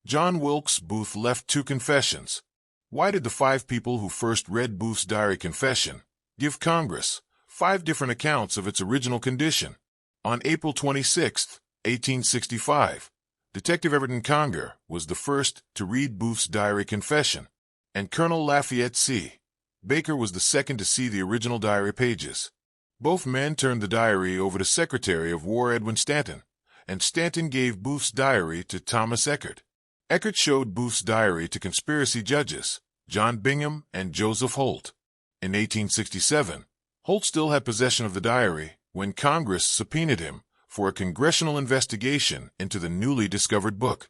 John Wilkes Booth left 2 confessions. Why did the 5 people who first read Booth's diary confession give Congress 5 different accounts of its original condition? On April 26, 1865, Detective Everton Conger was the first to read Booth's diary confession, and Colonel Lafayette C. Baker was the second to see the original diary pages. Both men turned the diary over to Secretary of War Edwin Stanton, and Stanton gave Booth's diary to Thomas Eckert. Eckert showed Booth's diary to conspiracy judges, John Bingham and Joseph Holt. In 1867, Holt still had possession of the diary when Congress subpoenaed him for a congressional investigation into the newly discovered book.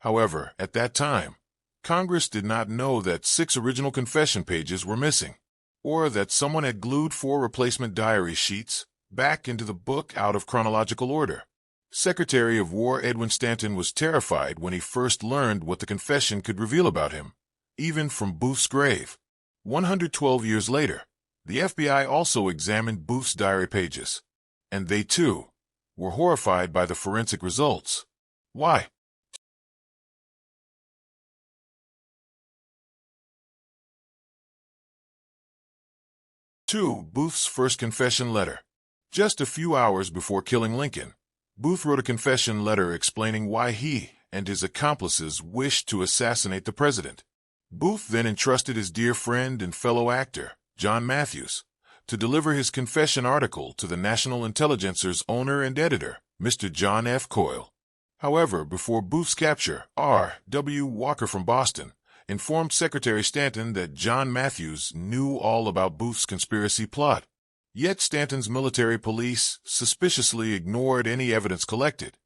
However, at that time, Congress did not know that 6 original confession pages were missing, or that someone had glued 4 replacement diary sheets back into the book out of chronological order. Secretary of War Edwin Stanton was terrified when he first learned what the confession could reveal about him, even from Booth's grave. 112 years later, the FBI also examined Booth's diary pages, and they, too, were horrified by the forensic results. Why? 2. Booth's first confession letter. Just a few hours before killing Lincoln, Booth wrote a confession letter explaining why he and his accomplices wished to assassinate the president. Booth then entrusted his dear friend and fellow actor, John Matthews, to deliver his confession article to the National Intelligencer's owner and editor, Mr. John F. Coyle. However, before Booth's capture, R. W. Walker from Boston informed Secretary Stanton that John Matthews knew all about Booth's conspiracy plot. Yet Stanton's military police suspiciously ignored any evidence collected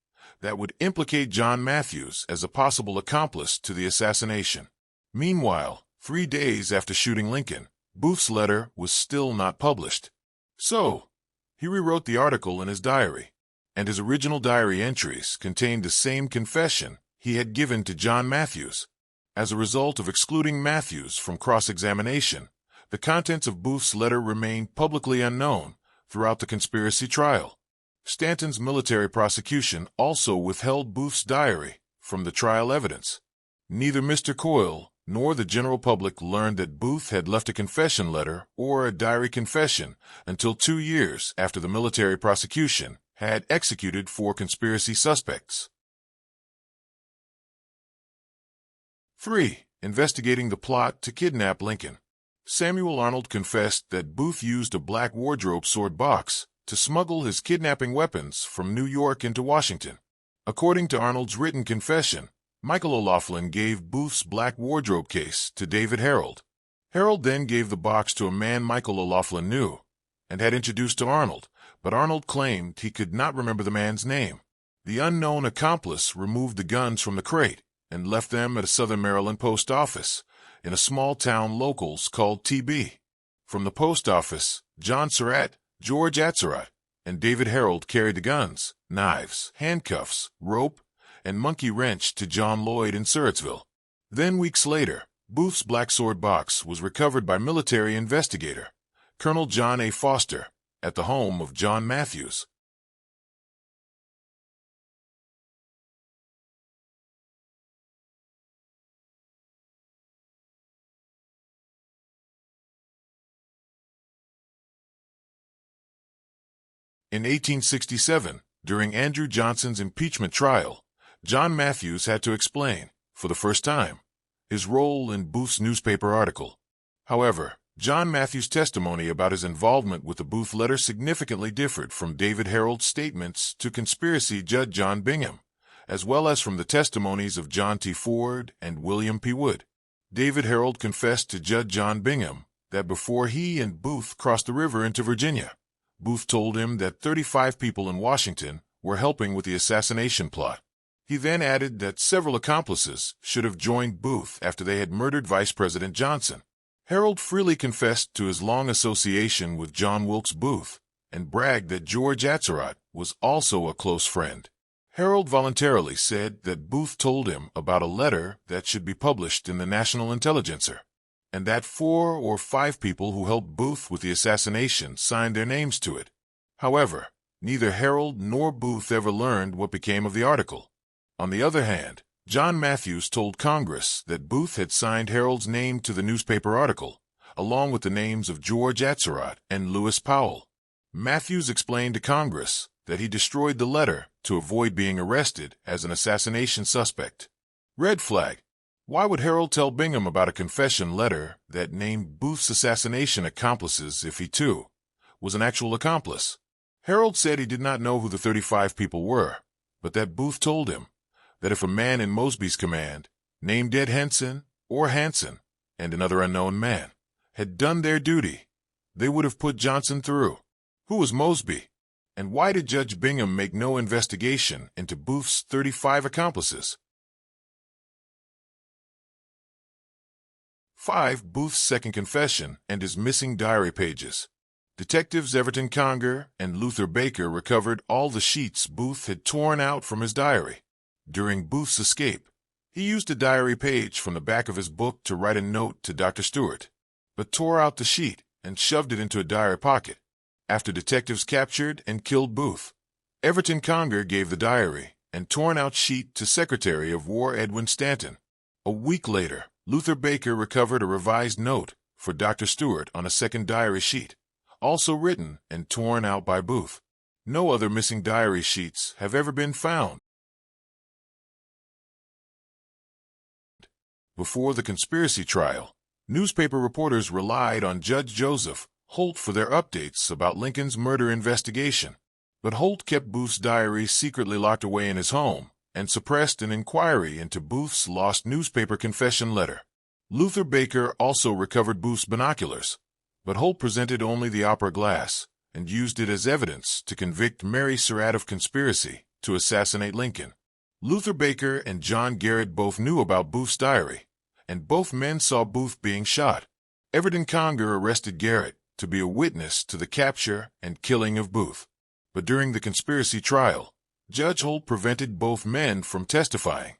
that would implicate John Matthews as a possible accomplice to the assassination. Meanwhile, 3 days after shooting Lincoln, Booth's letter was still not published. So, he rewrote the article in his diary, and his original diary entries contained the same confession he had given to John Matthews. As a result of excluding Matthews from cross-examination, the contents of Booth's letter remained publicly unknown throughout the conspiracy trial. Stanton's military prosecution also withheld Booth's diary from the trial evidence. Neither Mr. Coyle nor the general public learned that Booth had left a confession letter or a diary confession until 2 years after the military prosecution had executed 4 conspiracy suspects. 3. Investigating the plot to kidnap Lincoln. Samuel Arnold confessed that Booth used a black wardrobe sword box to smuggle his kidnapping weapons from New York into Washington. According to Arnold's written confession, Michael O'Laughlin gave Booth's black wardrobe case to David Harold. Harold then gave the box to a man Michael O'Laughlin knew and had introduced to Arnold, but Arnold claimed he could not remember the man's name. The unknown accomplice removed the guns from the crate and left them at a Southern Maryland post office in a small town locals called TB. From the post office, John Surratt, George Atzerodt, and David Harold carried the guns, knives, handcuffs, rope, and monkey wrench to John Lloyd in Surrattsville. Then weeks later, Booth's black sword box was recovered by military investigator, Colonel John A. Foster, at the home of John Matthews. In 1867, during Andrew Johnson's impeachment trial, John Matthews had to explain, for the first time, his role in Booth's newspaper article. However, John Matthews' testimony about his involvement with the Booth letter significantly differed from David Harold's statements to conspiracy judge John Bingham, as well as from the testimonies of John T. Ford and William P. Wood. David Harold confessed to Judge John Bingham that before he and Booth crossed the river into Virginia, Booth told him that 35 people in Washington were helping with the assassination plot. He then added that several accomplices should have joined Booth after they had murdered Vice President Johnson. Harold freely confessed to his long association with John Wilkes Booth and bragged that George Atzerodt was also a close friend. Harold voluntarily said that Booth told him about a letter that should be published in the National Intelligencer, and that 4 or 5 people who helped Booth with the assassination signed their names to it. However, neither Harold nor Booth ever learned what became of the article. On the other hand, John Matthews told Congress that Booth had signed Harold's name to the newspaper article, along with the names of George Atzerodt and Lewis Powell. Matthews explained to Congress that he destroyed the letter to avoid being arrested as an assassination suspect. Red flag. Why would Harold tell Bingham about a confession letter that named Booth's assassination accomplices if he, too, was an actual accomplice? Harold said he did not know who the 35 people were, but that Booth told him that if a man in Mosby's command, named Ed Henson or Hanson, and another unknown man, had done their duty, they would have put Johnson through. Who was Mosby? And why did Judge Bingham make no investigation into Booth's 35 accomplices? 5. Booth's second confession and his missing diary pages. Detectives Everton Conger and Luther Baker recovered all the sheets Booth had torn out from his diary. During Booth's escape, he used a diary page from the back of his book to write a note to Dr. Stewart, but tore out the sheet and shoved it into a diary pocket. After detectives captured and killed Booth, Everton Conger gave the diary and torn-out sheet to Secretary of War Edwin Stanton. A week later, Luther Baker recovered a revised note for Dr. Stewart on a second diary sheet, also written and torn out by Booth. No other missing diary sheets have ever been found. Before the conspiracy trial, newspaper reporters relied on Judge Joseph Holt for their updates about Lincoln's murder investigation. But Holt kept Booth's diary secretly locked away in his home and suppressed an inquiry into Booth's lost newspaper confession letter. Luther Baker also recovered Booth's binoculars, but Holt presented only the opera glass and used it as evidence to convict Mary Surratt of conspiracy to assassinate Lincoln. Luther Baker and John Garrett both knew about Booth's diary, and both men saw Booth being shot. Everton Conger arrested Garrett to be a witness to the capture and killing of Booth. But during the conspiracy trial, Judge Holt prevented both men from testifying.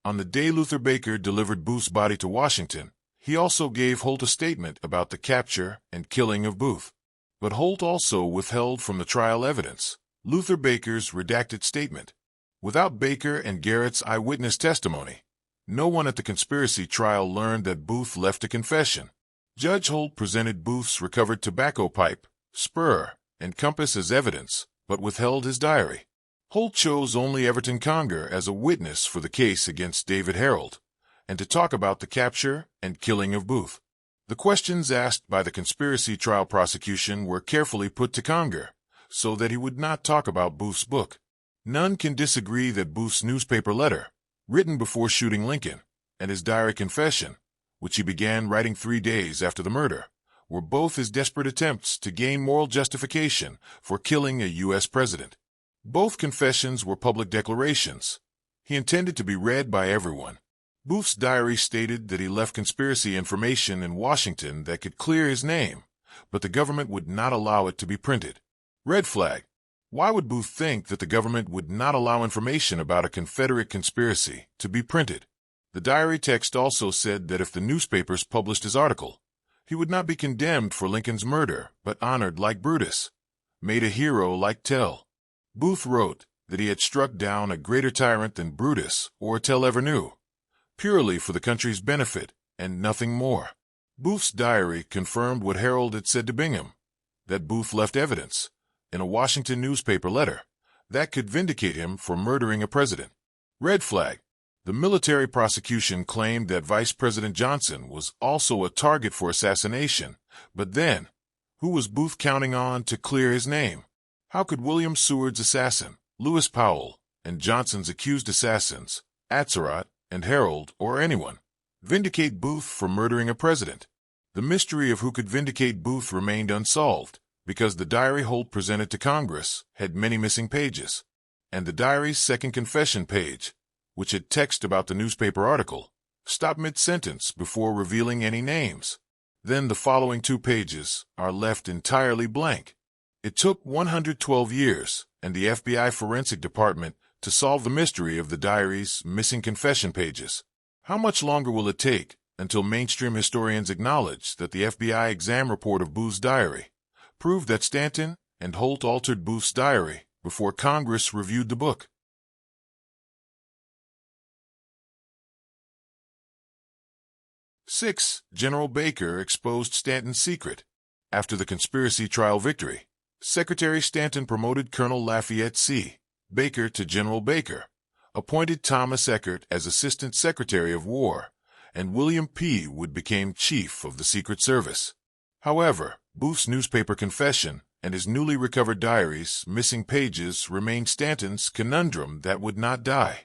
On the day Luther Baker delivered Booth's body to Washington, he also gave Holt a statement about the capture and killing of Booth. But Holt also withheld from the trial evidence Luther Baker's redacted statement. Without Baker and Garrett's eyewitness testimony, no one at the conspiracy trial learned that Booth left a confession. Judge Holt presented Booth's recovered tobacco pipe, spur, and compass as evidence, but withheld his diary. Holt chose only Everton Conger as a witness for the case against David Harold, and to talk about the capture and killing of Booth. The questions asked by the conspiracy trial prosecution were carefully put to Conger, so that he would not talk about Booth's book. None can disagree that Booth's newspaper letter, written before shooting Lincoln, and his diary confession, which he began writing 3 days after the murder, were both his desperate attempts to gain moral justification for killing a U.S. president. Both confessions were public declarations. He intended to be read by everyone. Booth's diary stated that he left conspiracy information in Washington that could clear his name, but the government would not allow it to be printed. Red flag. Why would Booth think that the government would not allow information about a Confederate conspiracy to be printed? The diary text also said that if the newspapers published his article, he would not be condemned for Lincoln's murder, but honored like Brutus, made a hero like Tell. Booth wrote that he had struck down a greater tyrant than Brutus or Tell ever knew, purely for the country's benefit and nothing more. Booth's diary confirmed what Harold had said to Bingham, that Booth left evidence, in a Washington newspaper letter, that could vindicate him for murdering a president. Red flag. The military prosecution claimed that Vice President Johnson was also a target for assassination, but then, who was Booth counting on to clear his name? How could William Seward's assassin, Lewis Powell, and Johnson's accused assassins, Atzerodt and Harold, or anyone, vindicate Booth for murdering a president? The mystery of who could vindicate Booth remained unsolved, because the diary Holt presented to Congress had many missing pages, and the diary's second confession page, which had text about the newspaper article, stopped mid-sentence before revealing any names. Then the following 2 pages are left entirely blank. It took 112 years and the FBI Forensic Department to solve the mystery of the diary's missing confession pages. How much longer will it take until mainstream historians acknowledge that the FBI exam report of Booth's diary proved that Stanton and Holt altered Booth's diary before Congress reviewed the book? 6. General Baker exposed Stanton's secret. After the conspiracy trial victory, Secretary Stanton promoted Colonel Lafayette C. Baker to General Baker, appointed Thomas Eckert as Assistant Secretary of War, and William P. Wood became Chief of the Secret Service. However, Booth's newspaper confession and his newly recovered diary's missing pages remained Stanton's conundrum that would not die.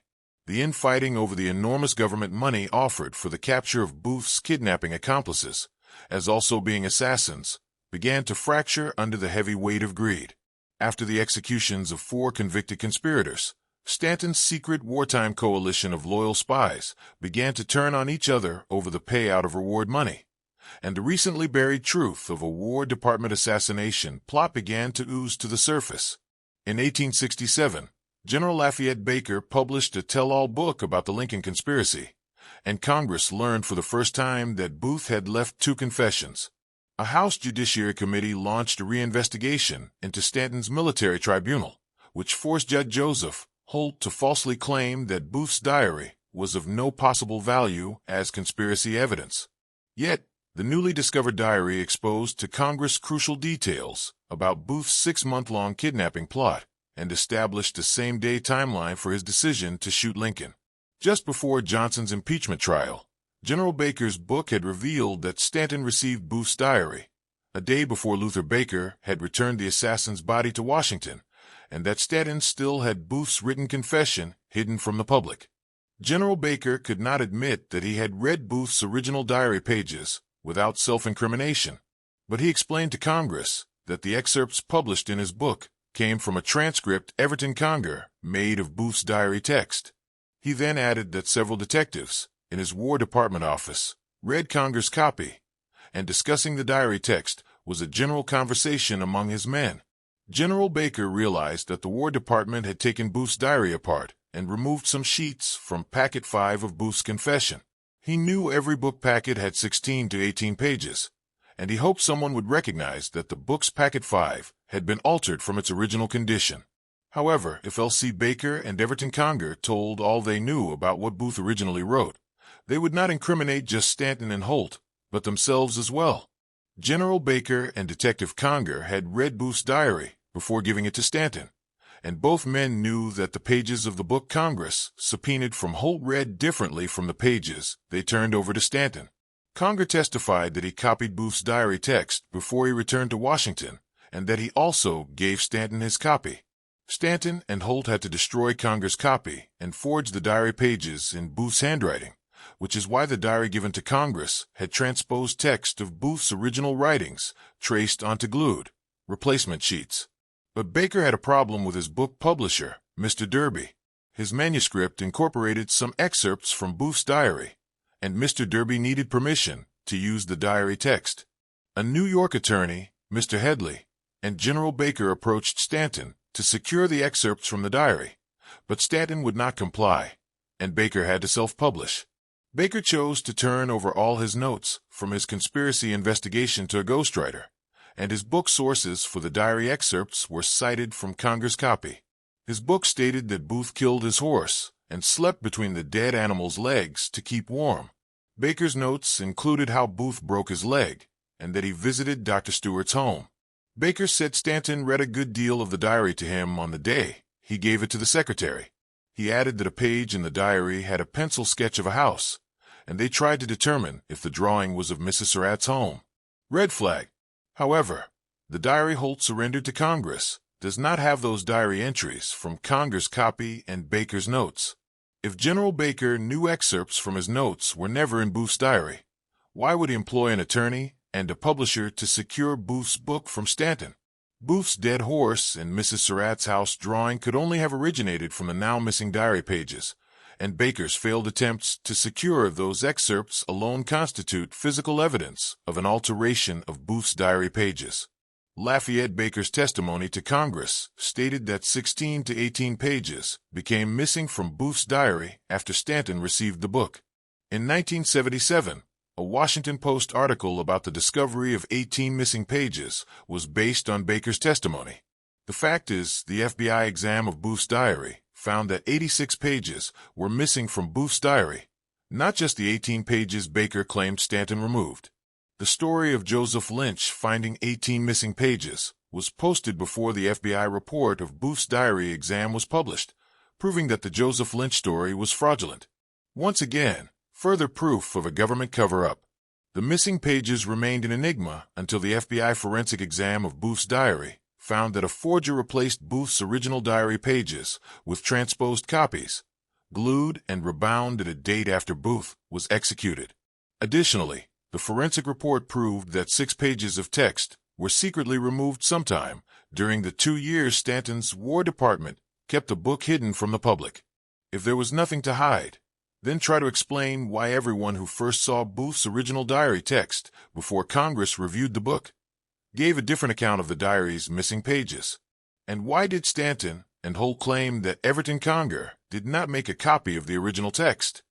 The infighting over the enormous government money offered for the capture of Booth's kidnapping accomplices, as also being assassins, began to fracture under the heavy weight of greed. After the executions of 4 convicted conspirators, Stanton's secret wartime coalition of loyal spies began to turn on each other over the payout of reward money, and the recently buried truth of a War Department assassination plot began to ooze to the surface. In 1867, General Lafayette Baker published a tell-all book about the Lincoln conspiracy, and Congress learned for the first time that Booth had left 2 confessions. A House Judiciary Committee launched a reinvestigation into Stanton's military tribunal, which forced Judge Joseph Holt to falsely claim that Booth's diary was of no possible value as conspiracy evidence. Yet, the newly discovered diary exposed to Congress crucial details about Booth's 6-month-long kidnapping plot and established a same-day timeline for his decision to shoot Lincoln. Just before Johnson's impeachment trial, General Baker's book had revealed that Stanton received Booth's diary a day before Luther Baker had returned the assassin's body to Washington, and that Stanton still had Booth's written confession hidden from the public. General Baker could not admit that he had read Booth's original diary pages without self-incrimination, but he explained to Congress that the excerpts published in his book came from a transcript Everton Conger made of Booth's diary text. He then added that several detectives in his War Department office read Conger's copy, and discussing the diary text was a general conversation among his men. General Baker realized that the War Department had taken Booth's diary apart and removed some sheets from Packet 5 of Booth's confession. He knew every book packet had 16 to 18 pages, and he hoped someone would recognize that the book's Packet 5 had been altered from its original condition. However, if L.C. Baker and Everton Conger told all they knew about what Booth originally wrote, they would not incriminate just Stanton and Holt, but themselves as well. General Baker and Detective Conger had read Booth's diary before giving it to Stanton, and both men knew that the pages of the book Congress subpoenaed from Holt read differently from the pages they turned over to Stanton. Conger testified that he copied Booth's diary text before he returned to Washington, and that he also gave Stanton his copy. Stanton and Holt had to destroy Conger's copy and forge the diary pages in Booth's handwriting, which is why the diary given to Congress had transposed text of Booth's original writings traced onto glued replacement sheets. But Baker had a problem with his book publisher, Mr. Derby. His manuscript incorporated some excerpts from Booth's diary, and Mr. Derby needed permission to use the diary text. A New York attorney, Mr. Headley, and General Baker approached Stanton to secure the excerpts from the diary, but Stanton would not comply, and Baker had to self-publish. Baker chose to turn over all his notes from his conspiracy investigation to a ghostwriter, and his book sources for the diary excerpts were cited from Conger's copy. His book stated that Booth killed his horse and slept between the dead animal's legs to keep warm. Baker's notes included how Booth broke his leg and that he visited Dr. Stewart's home. Baker said Stanton read a good deal of the diary to him on the day he gave it to the secretary. He added that a page in the diary had a pencil sketch of a house, and they tried to determine if the drawing was of Mrs. Surratt's home. Red flag. However, the diary Holt surrendered to Congress does not have those diary entries from Conger's copy and Baker's notes. If General Baker knew excerpts from his notes were never in Booth's diary, why would he employ an attorney and a publisher to secure Booth's book from Stanton? Booth's dead horse and Mrs. Surratt's house drawing could only have originated from the now-missing diary pages, and Baker's failed attempts to secure those excerpts alone constitute physical evidence of an alteration of Booth's diary pages. Lafayette Baker's testimony to Congress stated that 16 to 18 pages became missing from Booth's diary after Stanton received the book. In 1977, a Washington Post article about the discovery of 18 missing pages was based on Baker's testimony. The fact is, the FBI exam of Booth's diary found that 86 pages were missing from Booth's diary, Not just the 18 pages Baker claimed Stanton removed. The story of Joseph Lynch finding 18 missing pages was posted before the FBI report of Booth's diary exam was published, proving that the Joseph Lynch story was fraudulent. Once again, further proof of a government cover-up. The missing pages remained an enigma until the FBI forensic exam of Booth's diary found that a forger replaced Booth's original diary pages with transposed copies, glued and rebound at a date after Booth was executed. Additionally, the forensic report proved that 6 pages of text were secretly removed sometime during the 2 years Stanton's War Department kept the book hidden from the public. If there was nothing to hide, then try to explain why everyone who first saw Booth's original diary text before Congress reviewed the book gave a different account of the diary's missing pages. And why did Stanton and Holt claim that Everton Conger did not make a copy of the original text?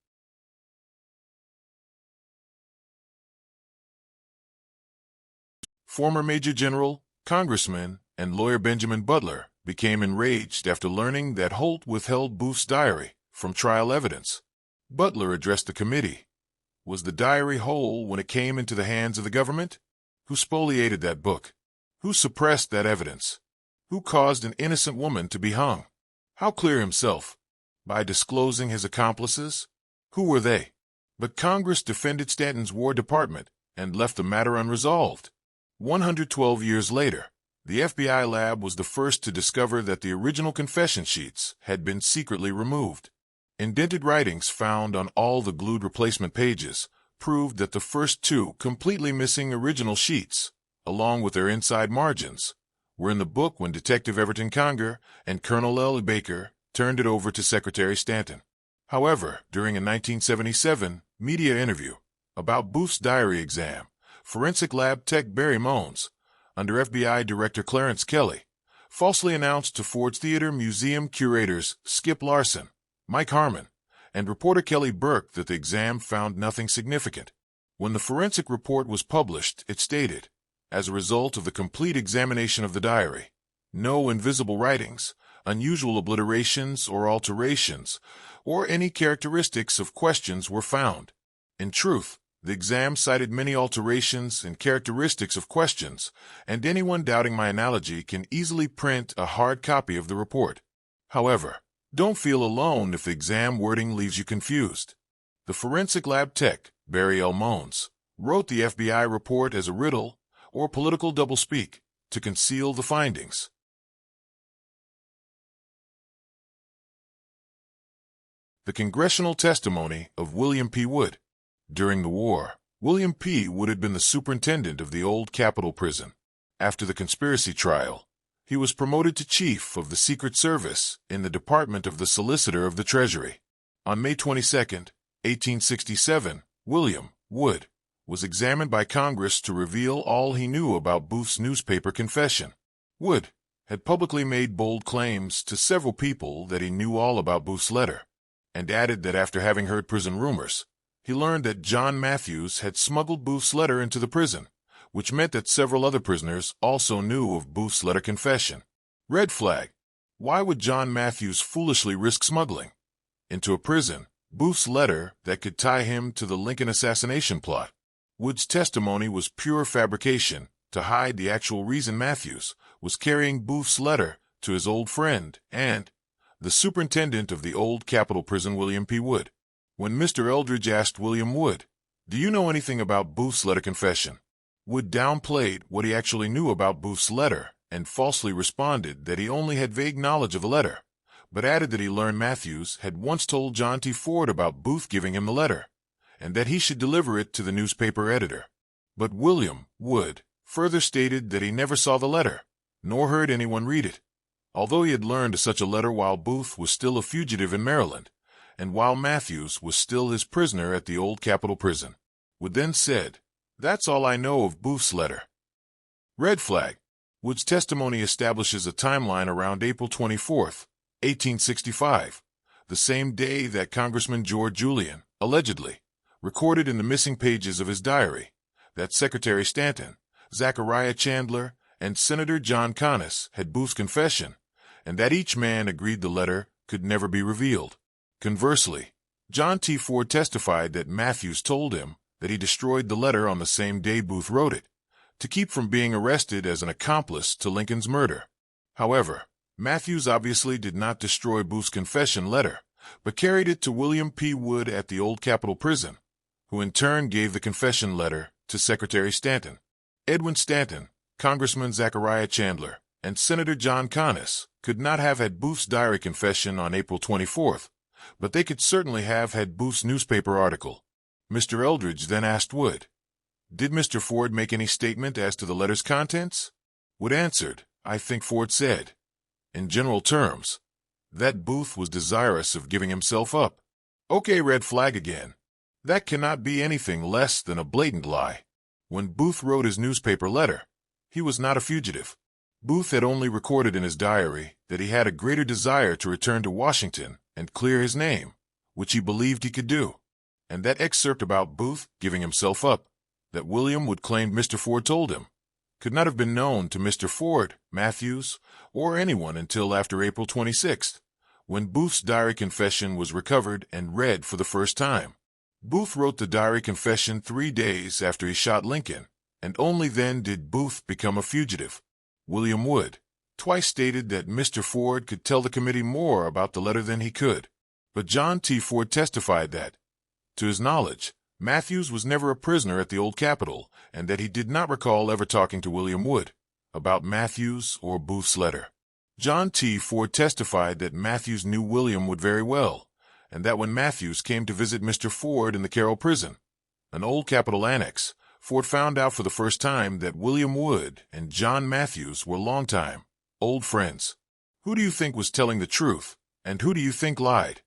Former Major General, Congressman, and lawyer Benjamin Butler became enraged after learning that Holt withheld Booth's diary from trial evidence. Butler addressed the committee. Was the diary whole when it came into the hands of the government? Who spoliated that book? Who suppressed that evidence? Who caused an innocent woman to be hung? How clear himself? By disclosing his accomplices? Who were they? But Congress defended Stanton's War Department and left the matter unresolved. 112 years later, the FBI lab was the first to discover that the original confession sheets had been secretly removed. Indented writings found on all the glued replacement pages proved that the first 2 completely missing original sheets, along with their inside margins, were in the book when Detective Everton Conger and Colonel L. Baker turned it over to Secretary Stanton. However, during a 1977 media interview about Booth's diary exam, forensic lab tech Barry Mones, under FBI Director Clarence Kelly, falsely announced to Ford's Theater Museum curators Skip Larson, Mike Harmon, and reporter Kelly Burke that the exam found nothing significant. When the forensic report was published, it stated, as a result of the complete examination of the diary, no invisible writings, unusual obliterations or alterations, or any characteristics of questions were found. In truth, the exam cited many alterations and characteristics of questions, and anyone doubting my analogy can easily print a hard copy of the report. However, don't feel alone if the exam wording leaves you confused. The forensic lab tech, Barry L. Mones, wrote the FBI report as a riddle or political doublespeak to conceal the findings. The congressional testimony of William P. Wood. During the war, William P. Wood had been the superintendent of the old Capitol Prison. After the conspiracy trial, he was promoted to Chief of the Secret Service in the Department of the Solicitor of the Treasury. On May 22, 1867, William Wood was examined by Congress to reveal all he knew about Booth's newspaper confession. Wood had publicly made bold claims to several people that he knew all about Booth's letter, and added that after having heard prison rumors, he learned that John Matthews had smuggled Booth's letter into the prison, which meant that several other prisoners also knew of Booth's letter confession. Red flag. Why would John Matthews foolishly risk smuggling into a prison Booth's letter that could tie him to the Lincoln assassination plot? Wood's testimony was pure fabrication to hide the actual reason Matthews was carrying Booth's letter to his old friend and the superintendent of the old Capitol Prison, William P. Wood. When Mr. Eldridge asked William Wood, "Do you know anything about Booth's letter confession?" Wood downplayed what he actually knew about Booth's letter and falsely responded that he only had vague knowledge of the letter, but added that he learned Matthews had once told John T. Ford about Booth giving him the letter, and that he should deliver it to the newspaper editor. But William Wood further stated that he never saw the letter, nor heard anyone read it, although he had learned of such a letter while Booth was still a fugitive in Maryland, and while Matthews was still his prisoner at the old Capitol Prison. Wood then said, "That's all I know of Booth's letter." Red flag. Wood's testimony establishes a timeline around April 24, 1865, the same day that Congressman George Julian, allegedly, recorded in the missing pages of his diary that Secretary Stanton, Zachariah Chandler, and Senator John Conness had Booth's confession, and that each man agreed the letter could never be revealed. Conversely, John T. Ford testified that Matthews told him that he destroyed the letter on the same day Booth wrote it, to keep from being arrested as an accomplice to Lincoln's murder. However, Matthews obviously did not destroy Booth's confession letter, but carried it to William P. Wood at the Old Capitol Prison, who in turn gave the confession letter to Secretary Stanton. Edwin Stanton, Congressman Zachariah Chandler, and Senator John Conness could not have had Booth's diary confession on April 24th, but they could certainly have had Booth's newspaper article. Mr. Eldridge then asked Wood, "Did Mr. Ford make any statement as to the letter's contents?" Wood answered, "I think Ford said, in general terms, that Booth was desirous of giving himself up." Okay, red flag again. That cannot be anything less than a blatant lie. When Booth wrote his newspaper letter, he was not a fugitive. Booth had only recorded in his diary that he had a greater desire to return to Washington and clear his name, which he believed he could do. And that excerpt about Booth giving himself up, that William Wood claimed Mr. Ford told him, could not have been known to Mr. Ford, Matthews, or anyone until after April 26th, when Booth's diary confession was recovered and read for the first time. Booth wrote the diary confession 3 days after he shot Lincoln, and only then did Booth become a fugitive. William Wood twice stated that Mr. Ford could tell the committee more about the letter than he could, but John T. Ford testified that, to his knowledge, Matthews was never a prisoner at the Old Capitol, and that he did not recall ever talking to William Wood about Matthews or Booth's letter. John T. Ford testified that Matthews knew William Wood very well, and that when Matthews came to visit Mr. Ford in the Carroll prison, an Old Capitol annex, Ford found out for the first time that William Wood and John Matthews were longtime, old friends. Who do you think was telling the truth, and who do you think lied?